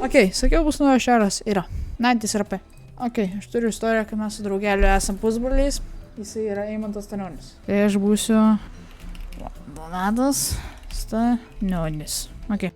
Ok, sakiau, bus naujas šaras. Yra. 90 RP. Ok, aš turiu istoriją, kad mes su draugeliu esam pusbroliais. Jisai yra Eimantas Stanionis. Tai aš būsiu Donatas Stanionis. Ok.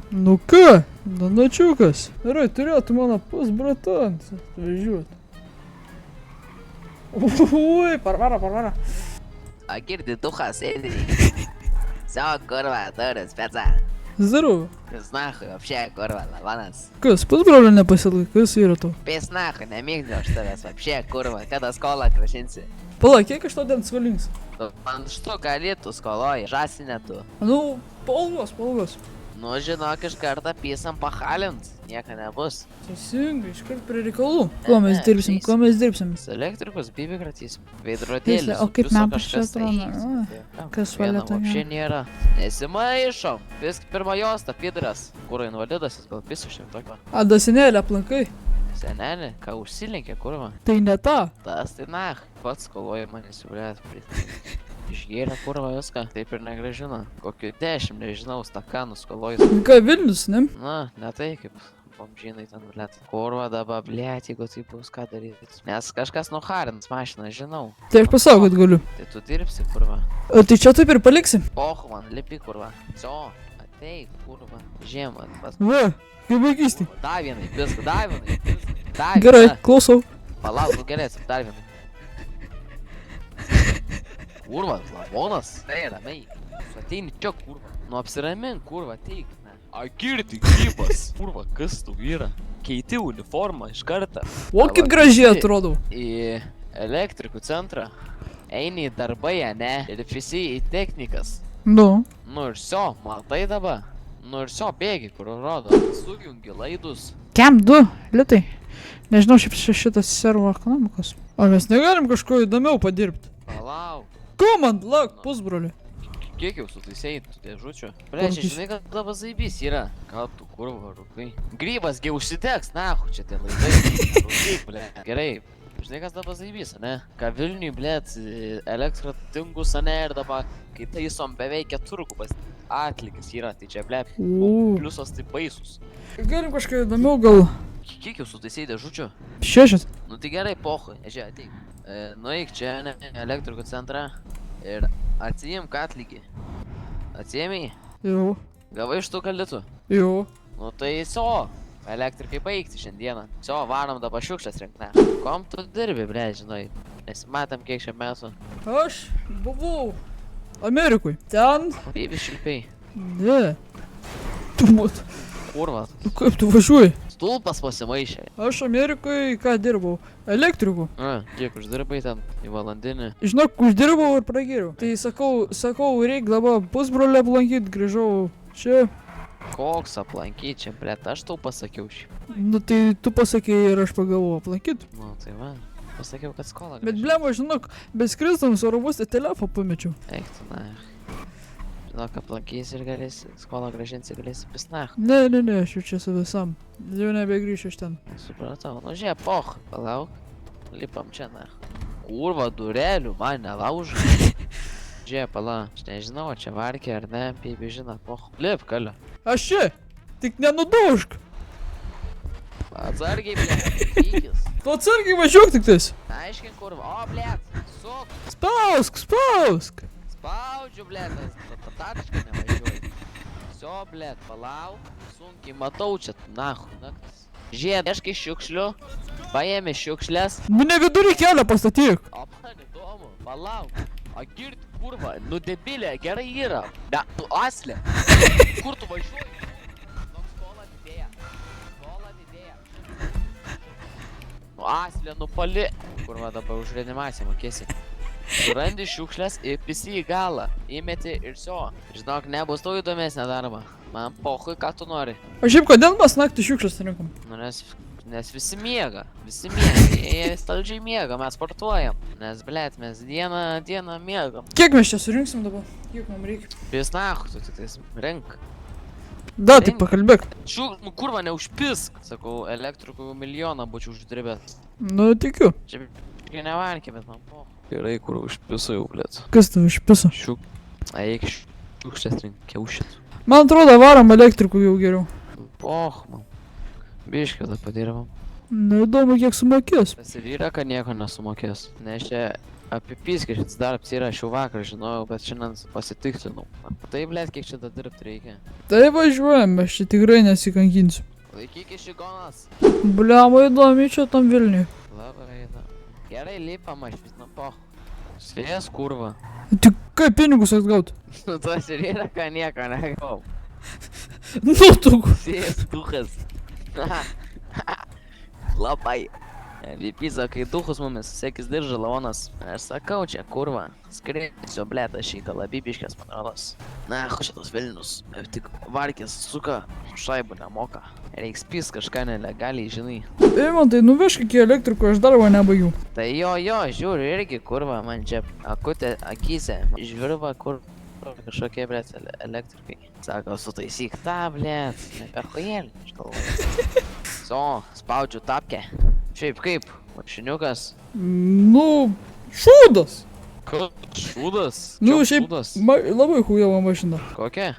Nu ką, Donačiukas. Gerai, turėtų mano pusbratans atvažiuoti. Ui, parvara. Girdytuchas sėdi. Savo kurva, turi speca. Здорово. Kas nahui, вообще kurva, lavanas. Kas, pusbrolio nepasilaik, kas yra to? Pės nahui, nemėgdžiu aš tavęs, вообще kurva, kada skolą krašinsi. Palauk, kiek aš tau ten skolings? Man štuką lietų skoloji, žasinė tu. Nu, polgos. Nu, žinok, iš kartą pysam pahalint, nieko nebus. Teisingai, iškart prie reikalų. Ko mes dirbsim? Su elektrikus bibi kratysim. Veidrodėlis. O kaip metas čia atrodo? Kas valia tokia? Вообще nėra. Nesimaišom. Vis pirma jos, ta pidras. Kuro invalidas, jis gal pisu šiek tokio. A, dasinėlė aplankai? Senelė, ką užsilenkė, kurva. Tai ne ta. Tas tai nach. Pats skoloji mane siūlėt. Išgėrė kurva viską, taip ir negražino. Kokiu 10, nežinau, stakanų skolojus. Ką, Vilnius, ne? Na, ne tai kaip bomžinai ten blėt. Kurva dabar blėt, jeigu tai bus ką daryti. Nes kažkas nuharins mašiną, žinau. Tai aš pasaugot galiu. Tai tu dirbsi, kurva. O tai čia taip ir paliksi? Pohu man, lipi, kurva. Cio, ateik, kurva. Žiemą. Va, kaip vaikystė. Dar vienai, viską, dar vienai. Gerai, klausau. Palauk, galėsim, dar vienai. Kurva, lavonas. Tai ramiai. Ateini čia, kurva. Nu apsiramink, kurva, ateik. Girdi, gyvas. Kurva, kas tu yra? Keiti uniformą iš kartą. O kaip gražiai atrodau. Į elektrikų centrą. Eini į darbai, ne? Ir visi į technikas. Nu. Nu ir sio, matai dabar? Nu ir sio, bėgi, kur rodo. Sujungi laidus. Kem 2 litai. Nežinau, šiaip šitas servo ekonomikos. O mes negalim kažko įdomiau padirbti. Palauk. Ko man, lauk, pusbroli. Kiek jau sutaisėjai tų dėžučių? Ble, čia žinai, kad dabar zaibys yra. Ką tu kurva rūkai? Grybas gi užsiteks, nahu, čia tie laidai. Rūkyk, ble. Gerai, žinai, kas dabar zaibys, ne? Ką Vilniui, ble, elektra tingus, ne? Ir dabar, kai taisom beveik 4 kubas atlikis yra, tai čia, ble, pliusas tai baisus. Galim kažką įdomiau gal. Kiek jau sutaisėjai dėžučių? 6. Nu tai gerai, pohui, žiūrėk, ateik. Nueik čia, ne, elektrikų centrą ir atsijimk atlygį. Atsijėmei? Jau. Gavai iš tų kalitų? Jau. Nu tai so, elektrikai baigti šiandieną. So, varom dabar šiukšles rink, ne. Kom tu dirbi, ble, žinai, nesimatam kiek šią metų. Aš buvau Amerikui. Ten. Bibi šilpiai. Ne. Tu mat. Kurva. Kaip tu važiuoji? Stulpas pasimaišė. Aš Amerikai ką dirbau? Elektriku. Kiek uždirbai ten į valandinį? Žinok, uždirbau ir pragėriau. Tai sakau, reik dabar pusbrolį aplankyt, grįžau čia. Koks aplankyt čia, ble, aš tau pasakiau šį. Nu tai tu pasakei ir aš pagalvojau aplankyt. Nu tai va, pasakiau, kad skolą. Bet blema, žinok, beskrisdams oro uoste telefą pamečiau. Eik tu, na. Žinok, aplankysi ir galėsi, skolą grąžinsi, galėsi pisnach. Ne, aš jau čia su visam. Jau nebegrįšiu iš ten. Supratau, nu žiūrėk, poch, palauk. Lipam čia, na. Kurva, durelių, man nelaužai. Žiūrėk, palauk, aš nežinau, čia varkė ar ne, bibi žina, poch. Lip, kalio. Aš čia, tik nenudaužk. Atsargiai, blėt, pykis. Tu atsargiai važiuok tik tais. Aiškink, kurva, o, blėt, suk. Spausk. Spaudžiu, blėt, patačkai nevažiuoju. Sio, blėt, palauk, sunkiai matau čia, nahu, naktis. Žiūrėk, ieškai šiukšlių, paėmė šiukšlės. Mane vidury kelio pastatyk. O man įdomu, palauk. O girdi, kurva, nu debilė, gerai yra. Ne, tu aslė. Kur tu važiuoji? Skola didėja. Nu aslė, nu pali. Kurva, dabar už reanimaciją mokėsi. Surandi šiukšlės ir pisi į galą. Įmeti ir sio. Žinok, nebus tau įdomesnė darba. Man pohui, ką tu nori. O šiaip kodėl mes naktį šiukšlės rinkom? Nu nes visi miega. Jie staldžiai miega, mes sportuojam. Nes, blėt, mes dieną miegam. Kiek mes čia surinksim dabar? Kiek mums reikia? Pisnachu, tu tik tais rink. Da, tik pakalbėk. Nu kurva, neužpisk. Sakau, elektrikų milijoną būčiau uždirbęs. Nu, tikiu. Čia Kai nevarkė, bet man po. Gerai, kur užpisu jau, blėt. Kas tau išpiso? Šiuk. Eik šiukšlės rink kiaušit. Man atrodo, varom elektrikų jau geriau. Poch, man. Biškį tada padirbam. Neįdomu, kiek sumokės. Tas ir yra, kad nieko nesumokės. Nes čia apie piskį šis darbs yra, aš jau vakar žinojau, bet šiandien pasitikslinau. Tai, blėt, kiek čia dar dirbti reikia. Tai važiuojam, aš čia tikrai nesikankinsiu. Laikyk išigonas. Bliamo įdomi čia tam Vilniui. Labai įdomu. Gerai, lipam, aš vis nuo poch. Svės, kurva. Tik kaip pinigus atgaut? Nu, tas ir yra, kad nieko negau. Nu, tu. Svės, duhas. Labai. Vypyza, kai duhus mumis, sekis dirža lavonas. Aš sakau čia, kurva. Skrėsiu, blėt, aš į kalabibiškės manolas. Na, šitas Vilnius. Tik varkės suka, šaibų nemoka. Reiks pys kažką nelegaliai, žinai. Eimantai, nuvežk iki elektrikų, aš darbo nebaigiu. Tai jo, žiūriu irgi, kurva, man čia akutė akyse. Žvirva, kur kažkokie, blėt, elektrikai. Sako, sutaisyk tą, blėt, ne per хуjelį, aš galvoju. So, spaudžiu tapkę. Šiaip kaip, mašiniukas. Nu, šūdas. Šūdas? Nu, Čia šiaip šūdas? labai hujova mašina. Kokia?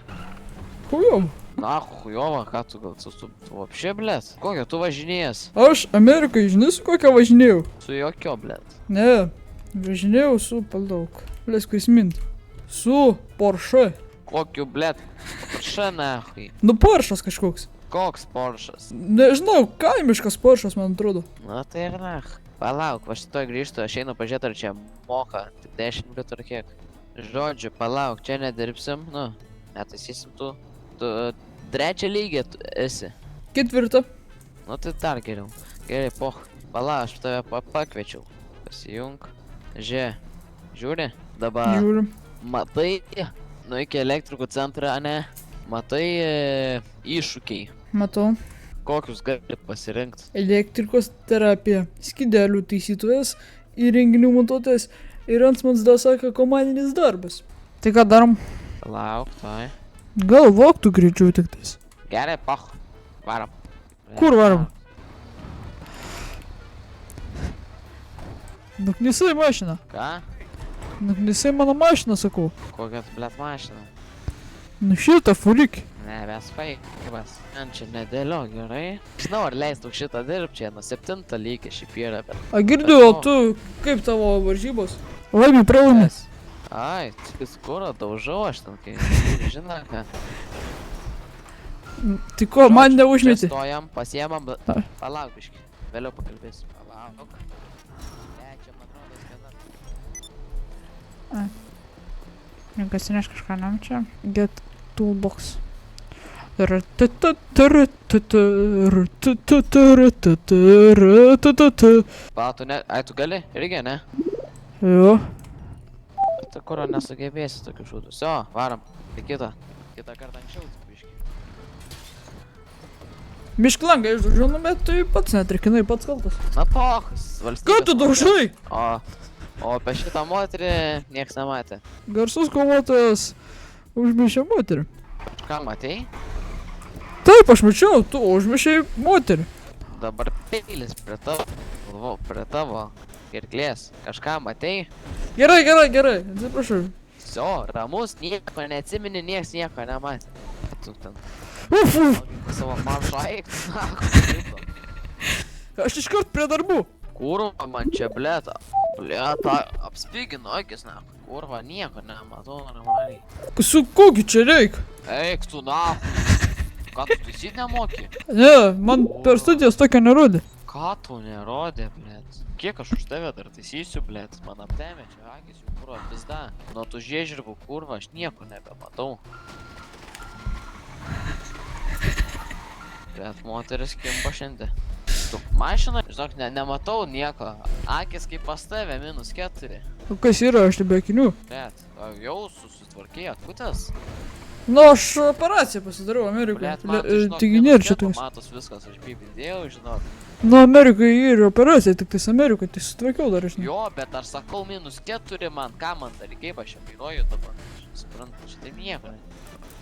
Hujova. Na, hujova, ką tu gal, tu vapšė, blėt? Kokia tu važinėjas? Aš Amerikai, žinai, su kokia važinėjau? Su jokio, blėt. Ne, važinėjau su palauk. Blės, kuris mint. Su Porsche. Kokiu, blėt? Porsche, nahui. Nu, Porsche'as kažkoks. Koks Porsche'as? Nežinau, kaimiškas Porsche'as, man atrodo. Na tai ir nach. Palauk, va šitoj grįžtu, aš einu pažiūrėti, ar čia moka. Tik 10 minutų ar kiek. Žodžiu, palauk, čia nedirbsim, nu. Netaisysim tu. Tu trečią lygį esi. Ketvirta. Nu tai dar geriau. Gerai, poch. Palauk, aš tave pakviečiau. Pasijung. Žiūri? Dabar. Žiūrim. Matai, nu iki elektrikų centrą, ne? Matai iššūkiai. Matau. Kokius gali pasirinkti? Elektrikos terapija, skydelių taisytojas, įrenginių montuotojas ir Ansmans dar sako komandinis darbas. Tai ką darom? Lauk, tai. Gal voktų greičiau tik tais. Gerai, pach. Varom. Kur varom? Nuknisai mašiną. Ką? Nuknisai mano mašiną, sakau. Kokia tu, blėt, mašina? Nu šitą fulikį. Ne, mes faikibas. Man čia nedėlio, gerai? Žinau, ar leistų šitą dirbti, čia nuo 7 lygį šiaip yra, bet... A girdėjau, tu kaip tavo varžybos? Laimį pralaimė. Ai, tik skurą daužau aš ten, kai žinai ką. Tai ko, man neužmėti? Čia stojam, pasiemam, palauk biškį. Vėliau pakalbėsim. Palauk. Ne, čia man rodos viena. Niekas neš kažką nam čia. Get toolbox. Palauk, tu ne... Ai, tu gali? Irgi, ne? Jo. Tai kuro nesugebėsi tokių šūdų. Jo, varom. Tai kitą. Kitą kartą anksčiau, biškį. Mišklangą išdaužiau, nu bet tai pats netrikinai, pats kaltas. Na pochas, valstybės... Ką tu daužai? O apie šitą moterį nieks nematė. Garsus kovotojas užmišė moterį. Ką matei? Taip, aš mačiau, tu užmišėjai moterį. Dabar peilis prie tavo gerklės. Kažką matei? Gerai, atsiprašau. Sio, ramus, nieko neatsimeni, nieks nieko nematė. Tu ten... Uf. Savo maršą eik, Aš iškart prie darbų. Kurva, man čia blėta. Blėta, apspigino akis, na. Kurva, nieko nematau normaliai. Su kokiu čia reik? Eik tu, na. Ką tu taisyt nemoki? Ne, man per studijas tokio nerodė. Ką tu nerodė, blėt? Kiek aš už tave dar taisysiu, blėt? Man aptemė čia akis, jau kurva, pizda. Nuo tų žiežirbų, kurva, aš nieko nebematau. Blėt, moteris kimba šiandien. Tu mašina, žinok, nematau nieko. Akis kaip pas tave, -4. O kas yra, aš be akinių? Blėt, jau susitvarkėjai akutės? Nu, aš operaciją pasidariau Amerikoje. Taigi nėra čia toks. Matos viskas, aš bibidėjau, žinok. Nu, Amerikoje yra operacija, tik tais Amerikoje, tai sutvarkiau dar, žinai. Jo, bet aš sakau -4 man, ką man dar, kaip aš čia kainuoju dabar. Suprantu, šitai nieko.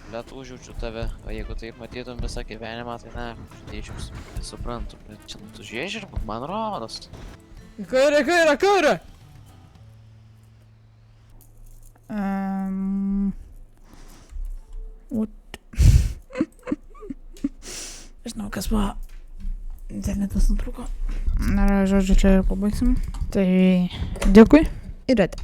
Blet, užjaučiu tave, o jeigu taip matytum visą gyvenimą, tai ne, uždėčius. Suprantu, bet čia tu žiežirbuk, man rodos. Į kairę, kairę, kairę! What? Žinau, kas buvo. Internetas nutrūko. Na, žodžiu, čia ir pabaigsim. Tai dėkui ir ate.